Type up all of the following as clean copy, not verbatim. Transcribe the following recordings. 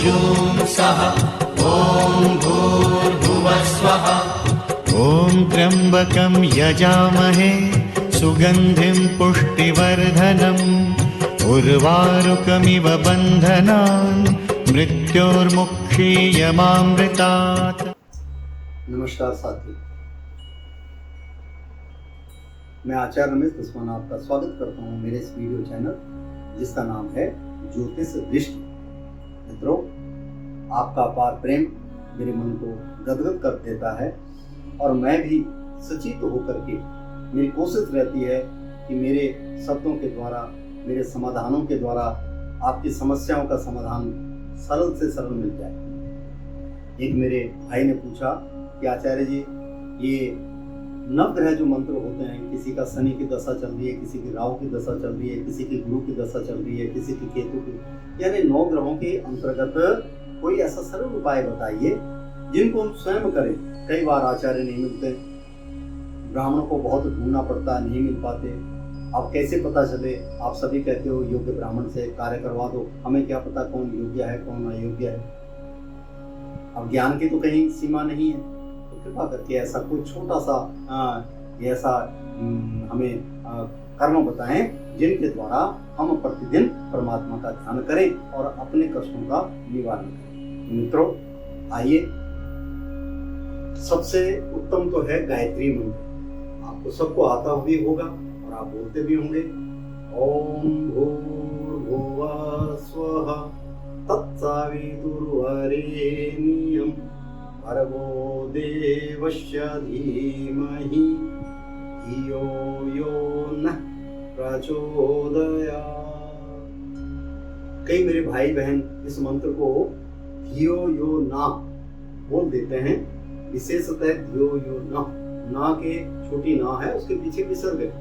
जूं सः ॐ भूर्भुवः स्वः। ॐ त्र्यम्बकं यजामहे सुगन्धिं पुष्टिवर्धनम् उर्वारुकमिव बन्धनान् मृत्योर्मुक्षीयमामृतात्। नमस्कार साथियों, मैं आचार्य रमेश दसवान आपका स्वागत करता हूं मेरे इस वीडियो चैनल जिसका नाम है ज्योतिष दृष्टि। मित्रों, आपका अपार प्रेम मेरे मन को गदगद कर देता है और मैं भी सचेत होकर के मेरी कोशिश रहती है कि मेरे शब्दों के द्वारा, मेरे समाधानों के द्वारा आपकी समस्याओं का समाधान सरल से सरल मिल जाए। एक मेरे भाई ने पूछा कि आचार्य जी, ये नवग्रह जो मंत्र होते हैं, किसी का शनि की दशा चल रही है, किसी की राहु की दशा चल रही है, किसी की गुरु की दशा चल रही है, किसी की केतु की, यानी 9 ग्रहों के अंतर्गत कोई ऐसा सरल उपाय बताइए जिनको हम स्वयं करें। कई बार आचार्य नहीं मिलते, ब्राह्मणों को बहुत ढूंढना पड़ता है, नहीं मिल पाते। अब कैसे पता चले? आप सभी कहते हो योग्य ब्राह्मण से कार्य करवा दो, हमें क्या पता कौन योग्य है कौन अयोग्य है। अब ज्ञान की तो कहीं सीमा नहीं है, तो कृपा करके ऐसा कोई छोटा सा ऐसा हमें कर्म बताएं जिनके द्वारा हम प्रतिदिन परमात्मा का ध्यान करें और अपने कष्टों का निवारण करें। मित्रों, आइए, सबसे उत्तम तो है गायत्री मंत्र। आपको सबको आता भी होगा और आप बोलते भी होंगे। ओम भूर्भुवः स्वः तत्सवितुर्वरेण्यं भर्गो देवस्य धीमहि धियो यो नः प्रचोदयात्। कई मेरे भाई बहन इस मंत्र को धियो यो ना बोल देते हैं। विशेषतः धियो यो ना के छोटी ना है, उसके पीछे विसर्ग है।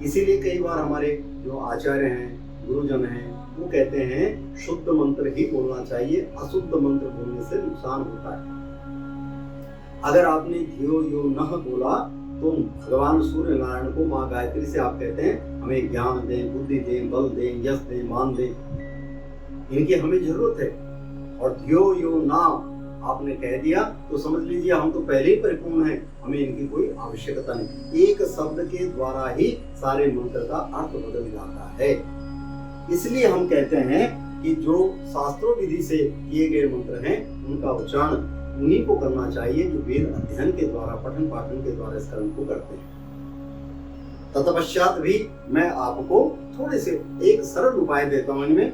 इसीलिए कई बार हमारे जो आचार्य हैं, गुरुजन हैं, वो कहते हैं शुद्ध मंत्र ही बोलना चाहिए, अशुद्ध मंत्र बोलने से नुकसान होता है। अगर आपने धियो यो नः बोला तो भगवान सूर्य नारायण को, माँ गायत्री से आप कहते हैं हमें ज्ञान दें, बुद्धि दें, बल दें, यश दें, मान दें, इनकी हमें जरूरत है। और धियो यो ना आपने कह दिया तो समझ लीजिए हम तो पहले ही परिपूर्ण हैं, हमें इनकी कोई आवश्यकता नहीं। एक शब्द के द्वारा ही सारे मंत्र का अर्थ बदल जाता है। इसलिए हम कहते हैं कि जो शास्त्रों विधि से किए गए मंत्र हैं उनका उच्चारण उन्हीं को करना चाहिए जो वेद अध्ययन के द्वारा, पठन पाठन के द्वारा इस कर्म को करते हैं। तत्पश्चात भी मैं आपको थोड़े से एक सरल उपाय देता हूं। इनमें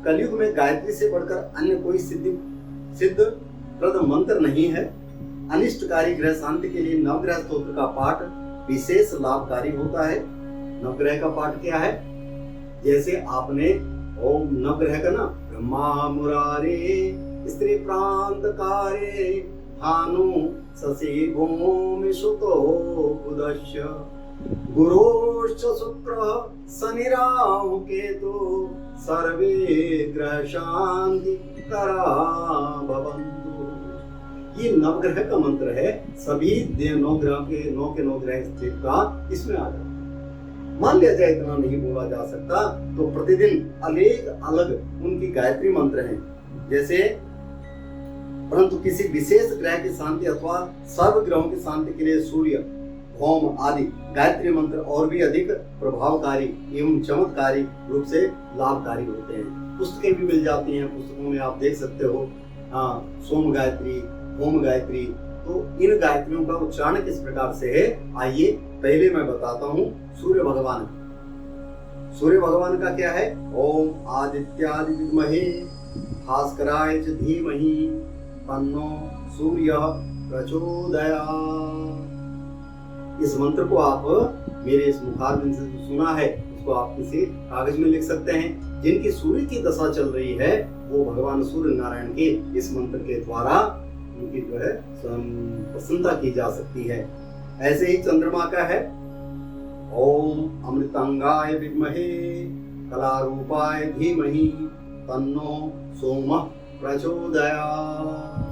कलयुग में गायत्री से बढ़कर अन्य कोई सिद्ध प्रद मंत्र नहीं है। अनिष्टकारी ग्रह शांति के लिए नवग्रह स्तोत्र का पाठ विशेष लाभकारी होता है। नवग्रह का पाठ क्या है? जैसे आपने ओम नवग्रह का ना, ब्रह्मा मुरारे स्त्री प्रांतकारे भानु शशि भूमि सुतो बुधश्च गुरोश्च शुक्र शनि राहु केतु सर्वे ग्रह शांति करा भवन्तु। ये नवग्रह का मंत्र है। सभी 9 ग्रह के 9 ग्रह स्थित का इसमें आ जाता है। मान लिया जाए इतना नहीं बोला जा सकता तो प्रतिदिन अलग उनकी गायत्री मंत्र हैं। जैसे परंतु किसी विशेष ग्रह की शांति अथवा सर्व ग्रहों की शांति के लिए सूर्य, होम आदि गायत्री मंत्र और भी अधिक प्रभावकारी एवं चमत्कारी रूप से लाभकारी होते हैं। पुस्तकें भी मिल जाती हैं, पुस्तकों में आप देख सकते हो सोम गायत्री, होम गायत्री। तो इन गायत्रियों का उच्चारण किस प्रकार से है, आइए पहले मैं बताता हूँ सूर्य भगवान। सूर्य भगवान का क्या है? ओम आदित्यादि विद्महे भास्कराय च धीमहि तन्नो सूर्यः प्रचोदयात्। इस मंत्र को आप मेरे इस मुखारबिंद से सुना है उसको आप किसी कागज में लिख सकते हैं। जिनकी सूर्य की दशा चल रही है वो भगवान सूर्य नारायण के इस मंत्र के द्वारा उनकी जो है प्रसन्नता की जा सकती है। ऐसे ही चंद्रमा का है ओम अमृतांगाय विद्महे कलारूपाय धीमहि तन्नो सोमः प्रचोदयात्।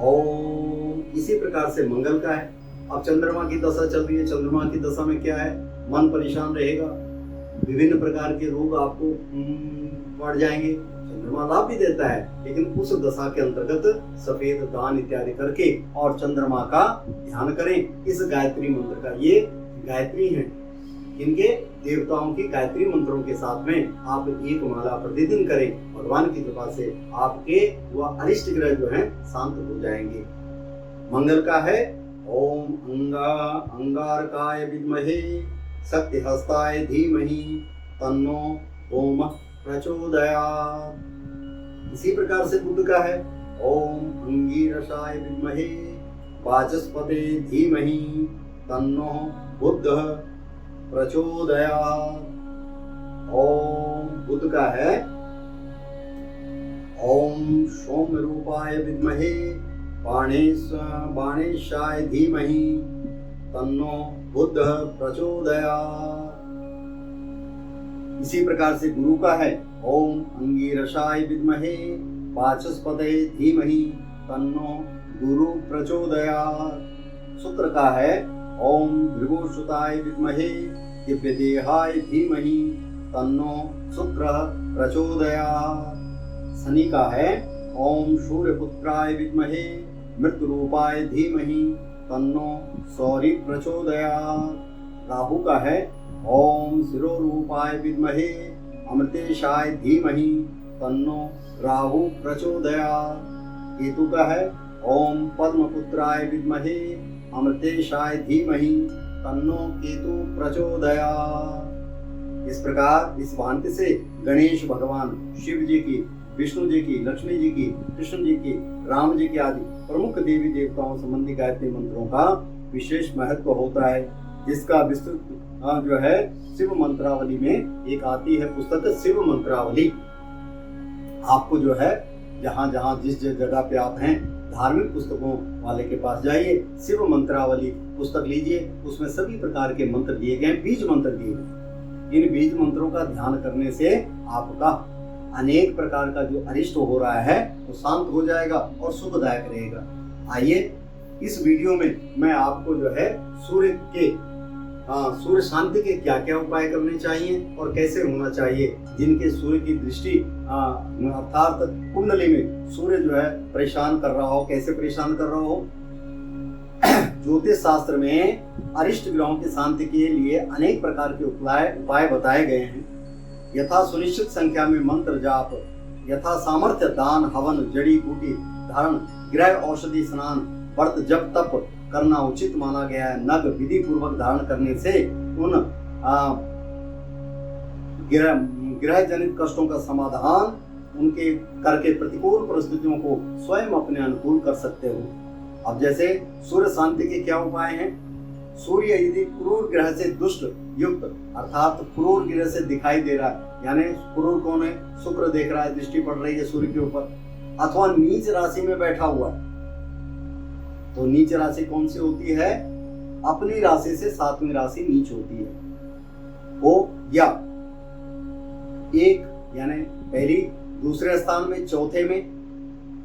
ओम इसी प्रकार से मंगल का है। अब चंद्रमा की दशा चल रही है, चंद्रमा की दशा में क्या है? मन परेशान रहेगा, विभिन्न प्रकार के रोग आपको पड़ जाएंगे। चंद्रमा लाभ भी देता है, लेकिन उस दशा के अंतर्गत सफेद दान इत्यादि करके और चंद्रमा का ध्यान करें। इस गायत्री मंत्र का ये गायत्री है, इनके देवताओं की गायत्री मंत्रों के साथ में आप एक माला प्रतिदिन करें। भगवान की कृपा से आपके वह अरिष्ट ग्रह जो हैं शांत हो जाएंगे। मंगल का है ओम अंगारकाय विद्महे शक्तिहस्ताय धीमहि तन्नो ओम प्रचोदयात्। इसी प्रकार से बुध का है ओम अंगीरसाय विद्महे वाचस्पते धीमहि तन्नो बुधः प्रचोदयात्। ओम बुध का है ओम सोम रूपाय विद्महे बाणेशाय धीमहि तन्नो बुधः प्रचोदयात्। इसी प्रकार से गुरु का है ओम अंगीरसाय विद्महे वाचस्पते धीमहि तन्नो गुरु प्रचोदयात्। शुक्र का है ओम भृगुसुताय विद्महे दिव्यदेहाय धीमहि तन्नो शुक्र प्रचोदयात्। शनि का है ओम सूर्यपुत्राय विद्महे मृत्युरूपाय धीमहि तन्नो सौर्य प्रचोदयात्। राहु का है ओम शिरोरूपाय विद्महे अमृतेशाय धीमहि तन्नो राहु प्रचोदयात्। केतु का है ओम पद्मपुत्राय विद्महे अमृतेशाय धीमहि तन्नो केतु प्रचोदयात्। इस प्रकार इस भांति से गणेश भगवान, शिव जी की, विष्णु जी की, लक्ष्मी जी की, कृष्ण जी की, राम जी की आदि प्रमुख देवी देवताओं संबंधी गायत्री मंत्रों का विशेष महत्व होता है, जिसका विस्तृत जो है शिव मंत्रावली में एक आती है पुस्तक शिव मंत्रावली। आपको जो है जहाँ जहाँ जिस जगह पे आप हैं धार्मिक पुस्तकों वाले के पास जाइए, शिव मंत्रावली पुस्तक लीजिए, उसमें सभी प्रकार के मंत्र दिए गए, बीज मंत्र दिए गए। इन बीज मंत्रों का ध्यान करने से आपका अनेक प्रकार का जो अरिष्ट हो रहा है वो शांत हो जाएगा और सुखदायक रहेगा। आइए इस वीडियो में मैं आपको जो है सूर्य शांति के क्या क्या उपाय करने चाहिए और कैसे होना चाहिए, जिनके सूर्य की दृष्टि अर्थात कुंडली में सूर्य जो है परेशान कर रहा हो, कैसे परेशान कर रहा हो। ज्योतिष शास्त्र में अरिष्ट ग्रहों की शांति के लिए अनेक प्रकार के उपाय बताए गए हैं। यथा सुनिश्चित संख्या में मंत्र जाप, यथा सामर्थ्य दान हवन जड़ी बूटी धारण गृह औषधि स्नान व्रत जप तप करना उचित माना गया है। नग विधि पूर्वक धारण करने से उन ग्रह जनित कष्टों का समाधान उनके करके प्रतिकूल परिस्थितियों को स्वयं अपने अनुकूल कर सकते हो। अब जैसे सूर्य शांति के क्या उपाय हैं। सूर्य यदि क्रूर ग्रह से दुष्ट युक्त अर्थात क्रूर ग्रह से दिखाई दे रहा है, यानी क्रूर कौन है, शुक्र देख रहा है, दृष्टि पड़ रही है सूर्य के ऊपर, अथवा नीच राशि में बैठा हुआ है, तो नीच राशि कौन सी होती है, अपनी राशि से 7वीं राशि नीच होती है वो, या एक यानी पहली दूसरे स्थान में, चौथे में,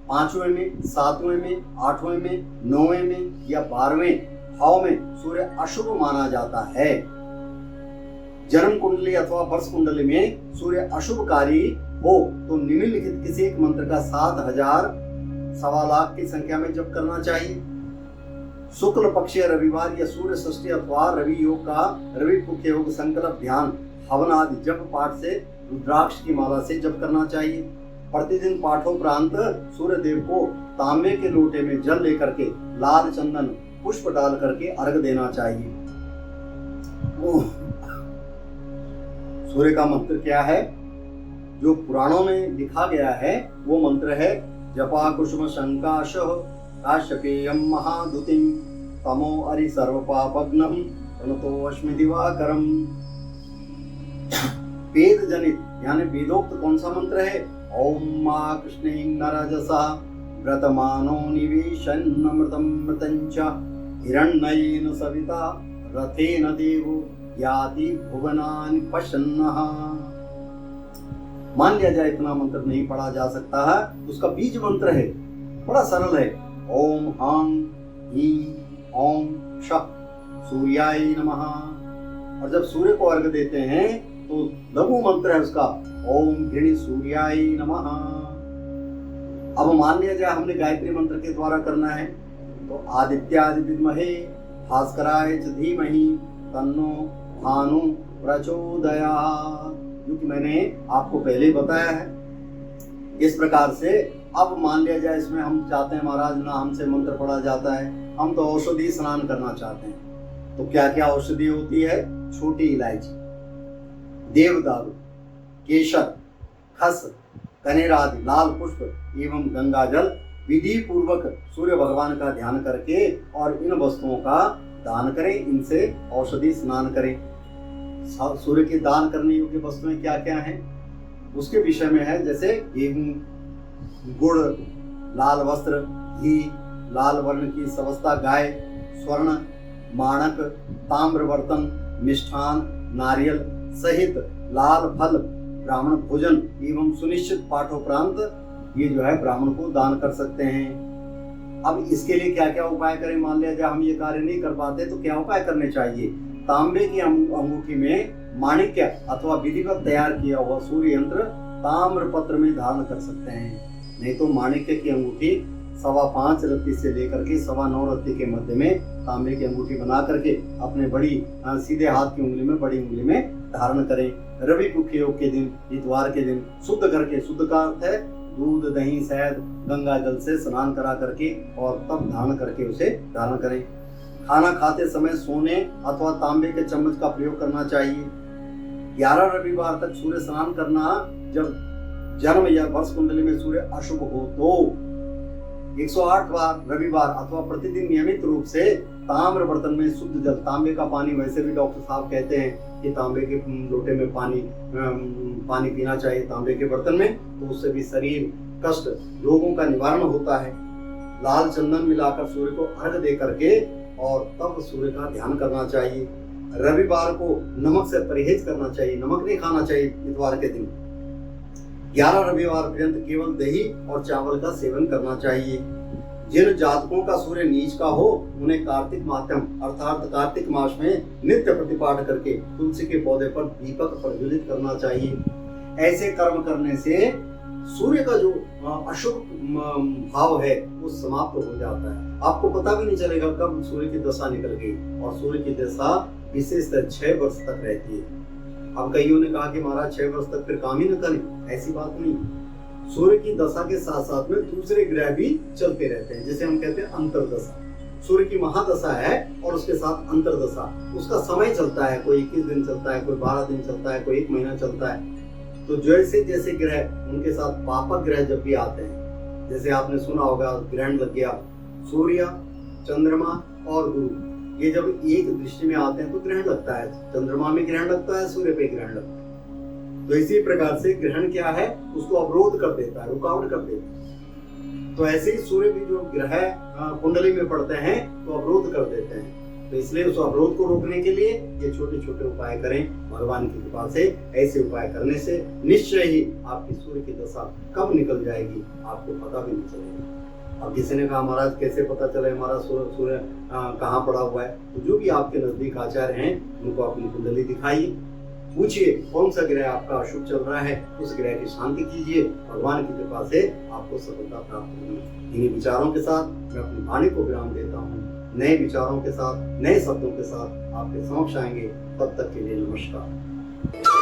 5वें में, 7वें में, 8वें में, 9वें में या 12वें भाव में सूर्य अशुभ माना जाता है। जन्म कुंडली अथवा वर्ष कुंडली में सूर्य अशुभकारी हो तो निम्नलिखित किसी एक मंत्र का 7000 सवा लाख की संख्या में जप करना चाहिए। शुक्ल पक्षीय रविवार या सूर्य षष्ठी अथवा रवि योग का रवि मुख्य योग संकल्प ध्यान हवन आदि जप पाठ से रुद्राक्ष की माला से जप करना चाहिए। प्रतिदिन पाठोपरांत सूर्य देव को तांबे के लोटे में जल लेकर के लाल चंदन पुष्प डाल करके अर्घ देना चाहिए। सूर्य का मंत्र क्या है, जो पुराणों में लिखा गया है वो मंत्र है जपा कुसुम शंकाशः काश्यपेयम महादुतिम तमो अरि सर्वपापग्नम प्रणतोऽस्मि दिवाकरम। वेद जनित यानी वेदोक्त कौन सा मंत्र है, ओम मा कृष्णे नरजसा व्रतमानो निवेशन्नमृतं मृतञ्च हिरण्येन सविता रथेन देवो याति भुवनानि पश्यन्नः। मान लिया जाए इतना मंत्र नहीं पढ़ा जा सकता है, उसका बीज मंत्र है, बड़ा सरल है, ओम हां ह्रीं ओम शः सूर्याय नमः। और जब सूर्य को अर्घ देते हैं तो लघु मंत्र है उसका ओम गृणी सूर्याय नमः। अब मान लिया जाए हमने गायत्री मंत्र के द्वारा करना है, तो आदित्यादि विद्महे भास्कराय च धीमहि तन्नो भानु प्रचोदयात्, क्योंकि मैंने आपको पहले ही बताया है। इस प्रकार से अब मान लिया जाए इसमें हम चाहते हैं महाराज ना हमसे मंत्र पढ़ा जाता है, हम तो औषधि स्नान करना चाहते हैं। तो क्या क्या औषधि होती है? छोटी इलायची, देवदारू, केसर, खस, कनेर आदि लाल पुष्प एवं गंगा जल विधि पूर्वक सूर्य भगवान का ध्यान करके और इन वस्तुओं का दान करें, इनसे औषधि स्नान करें। सूर्य के दान करने योग्य वस्तुएं क्या क्या हैं उसके विषय में है, जैसे गेहूं, गुड़, लाल वस्त्र, घी, लाल वर्ण की समस्ता गाय, स्वर्ण, माणक, ताम्र बर्तन, मिष्ठान, नारियल सहित लाल फल, ब्राह्मण भोजन एवं सुनिश्चित पाठोपरांत ये जो है ब्राह्मण को दान कर सकते हैं। अब इसके लिए क्या क्या उपाय करें? मान लिया जाए हम ये कार्य नहीं कर पाते तो क्या उपाय करने चाहिए? तांबे की अंगूठी में माणिक्य अथवा विधिवत तैयार किया हुआ सूर्य यंत्र ताम्र पत्र में धारण कर सकते हैं। नहीं तो माणिक्य की अंगूठी 5.25 रत्ती से लेकर के 9.25 रत्ती के मध्य में तांबे की अंगूठी बना करके अपने बड़ी सीधे हाथ की उंगली में, बड़ी उंगली में धारण करें। रवि पुख्य योग के दिन, इतवार के दिन शुद्ध करके, शुद्ध का अर्थ है दूध, दही, शहद, गंगा जल से स्नान करा करके और तब धारण करके उसे धारण करें। खाना खाते समय सोने अथवा तांबे के चम्मच का प्रयोग करना चाहिए। 11 रविवार तक सूर्य स्नान करना, जब जन्म या वर्ष कुंडली में सूर्य अशुभ हो तो 108 बार रविवार अथवा प्रतिदिन नियमित रूप से ताम्र बर्तन में शुद्ध जल, तांबे का पानी वैसे भी डॉक्टर साहब कहते हैं कि तांबे के लोटे में पानी पीना चाहिए तांबे के बर्तन में, तो उससे भी शरीर कष्ट रोगों का निवारण होता है। लाल चंदन मिलाकर सूर्य को अर्घ दे करके और तब सूर्य का ध्यान करना चाहिए। रविवार को नमक से परहेज करना चाहिए, नमक नहीं खाना चाहिए इतवार के दिन। 11 रविवार पर्यंत केवल दही और चावल का सेवन करना चाहिए। जिन जातकों का सूर्य नीच का हो उन्हें कार्तिक माध्यम अर्थात कार्तिक मास में नित्य प्रतिपाठ करके तुलसी के पौधे पर दीपक प्रज्वलित करना चाहिए। ऐसे कर्म करने से सूर्य का जो अशुभ भाव है वो समाप्त हो जाता है। आपको पता भी नहीं चलेगा कब सूर्य की दशा निकल गई, और सूर्य की दशा विशेषतः 6 वर्ष तक रहती है। अब कईयों ने कहा कि महाराज 6 वर्ष तक फिर काम ही न करें, ऐसी बात नहीं। सूर्य की दशा के साथ साथ में दूसरे ग्रह भी चलते रहते हैं, जिसे हम कहते हैं अंतरदशा। सूर्य की महादशा है और उसके साथ अंतरदशा, उसका समय चलता है, कोई 21 दिन चलता है, कोई 12 दिन चलता है, कोई 1 महीना चलता है। तो जैसे जैसे ग्रह उनके साथ पापक ग्रह जब भी आते हैं, जैसे आपने सुना होगा ग्रहण लग गया, सूर्य, चंद्रमा और गुरु ये जब एक दृष्टि में आते हैं तो ग्रहण लगता है। चंद्रमा में ग्रहण लगता है, सूर्य पे ग्रहण लगता है। तो इसी प्रकार से ग्रहण क्या है, उसको अवरोध कर देता है, रुकावट कर देता है। तो ऐसे ही सूर्य भी जो ग्रह कुंडली में पड़ते हैं तो अवरोध कर देते हैं। तो इसलिए उस अवरोध को रोकने के लिए ये छोटे छोटे उपाय करें भगवान की कृपा से। ऐसे उपाय करने से निश्चय ही आपकी सूर्य की दशा कब निकल जाएगी आपको पता भी नहीं चलेगा। अब किसी ने कहा महाराज कैसे पता चले हमारा सूर्य कहाँ पड़ा हुआ है? तो जो भी आपके नजदीक आचार्य हैं उनको अपनी कुंडली दिखाइए, पूछिए कौन सा ग्रह आपका अशुभ चल रहा है, उस ग्रह की शांति कीजिए। भगवान की कृपा से आपको सफलता प्राप्त होगी। इन्हीं विचारों के साथ मैं अपनी वाणी को विराम देता हूँ। नए विचारों के साथ, नए शब्दों के साथ आपके समक्ष आएंगे। तब तक के लिए नमस्कार।